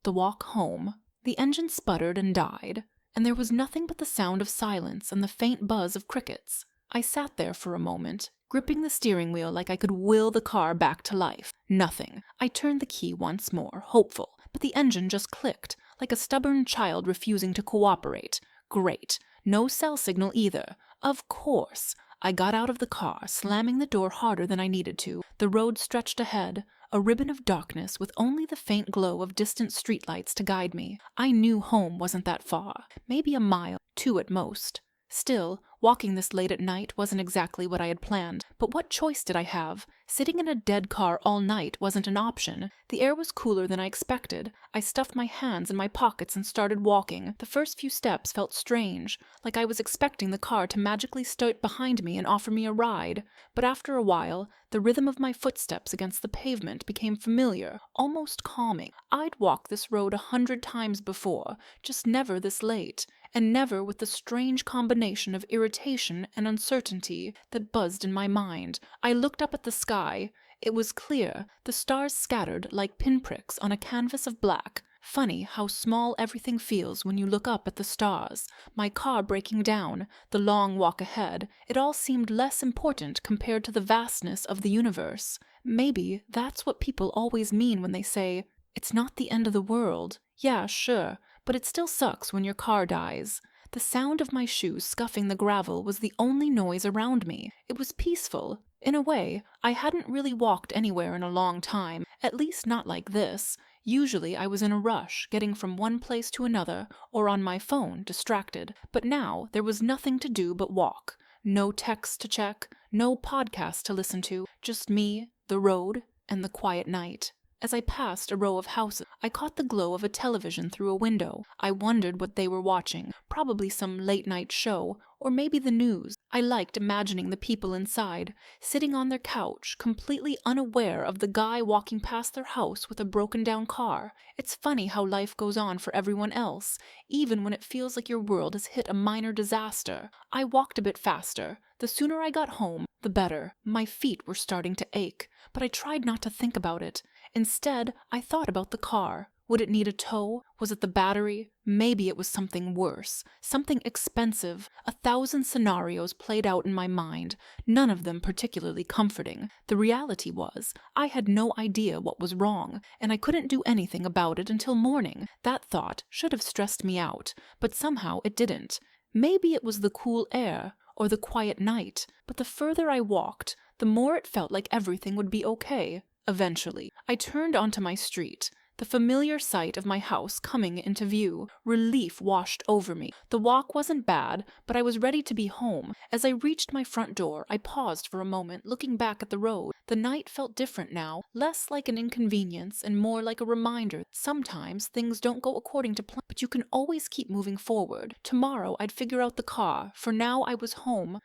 The walk home. The engine sputtered and died, and there was nothing but the sound of silence and the faint buzz of crickets. I sat there for a moment, gripping the steering wheel like I could will the car back to life. Nothing. I turned the key once more, hopeful, but the engine just clicked, like a stubborn child refusing to cooperate. Great. No cell signal either. Of course. I got out of the car, slamming the door harder than I needed to. The road stretched ahead, a ribbon of darkness with only the faint glow of distant streetlights to guide me. I knew home wasn't that far, maybe a mile, 2 at most. Still, walking this late at night wasn't exactly what I had planned, but what choice did I have? Sitting in a dead car all night wasn't an option. The air was cooler than I expected. I stuffed my hands in my pockets and started walking. The first few steps felt strange, like I was expecting the car to magically start behind me and offer me a ride. But after a while, the rhythm of my footsteps against the pavement became familiar, almost calming. I'd walked this road 100 times before, just never this late, and never with the strange combination of irritation and uncertainty that buzzed in my mind. I looked up at the sky. It was clear, the stars scattered like pinpricks on a canvas of black. Funny how small everything feels when you look up at the stars. My car breaking down, the long walk ahead, it all seemed less important compared to the vastness of the universe. Maybe that's what people always mean when they say, "It's not the end of the world." Yeah, sure, but it still sucks when your car dies. The sound of my shoes scuffing the gravel was the only noise around me. It was peaceful. In a way, I hadn't really walked anywhere in a long time, at least not like this. Usually I was in a rush, getting from one place to another, or on my phone, distracted. But now there was nothing to do but walk. No text to check, no podcast to listen to, just me, the road, and the quiet night. As I passed a row of houses, I caught the glow of a television through a window. I wondered what they were watching, probably some late-night show, or maybe the news. I liked imagining the people inside, sitting on their couch, completely unaware of the guy walking past their house with a broken-down car. It's funny how life goes on for everyone else, even when it feels like your world has hit a minor disaster. I walked a bit faster. The sooner I got home, the better. My feet were starting to ache, but I tried not to think about it. Instead, I thought about the car. Would it need a tow? Was it the battery? Maybe it was something worse, something expensive. 1,000 scenarios played out in my mind, none of them particularly comforting. The reality was, I had no idea what was wrong, and I couldn't do anything about it until morning. That thought should have stressed me out, but somehow it didn't. Maybe it was the cool air, or the quiet night, but the further I walked, the more it felt like everything would be okay. Eventually, I turned onto my street, the familiar sight of my house coming into view. Relief washed over me. The walk wasn't bad, but I was ready to be home. As I reached my front door, I paused for a moment, looking back at the road. The night felt different now, less like an inconvenience and more like a reminder that sometimes things don't go according to plan, but you can always keep moving forward. Tomorrow I'd figure out the car. For now I was home.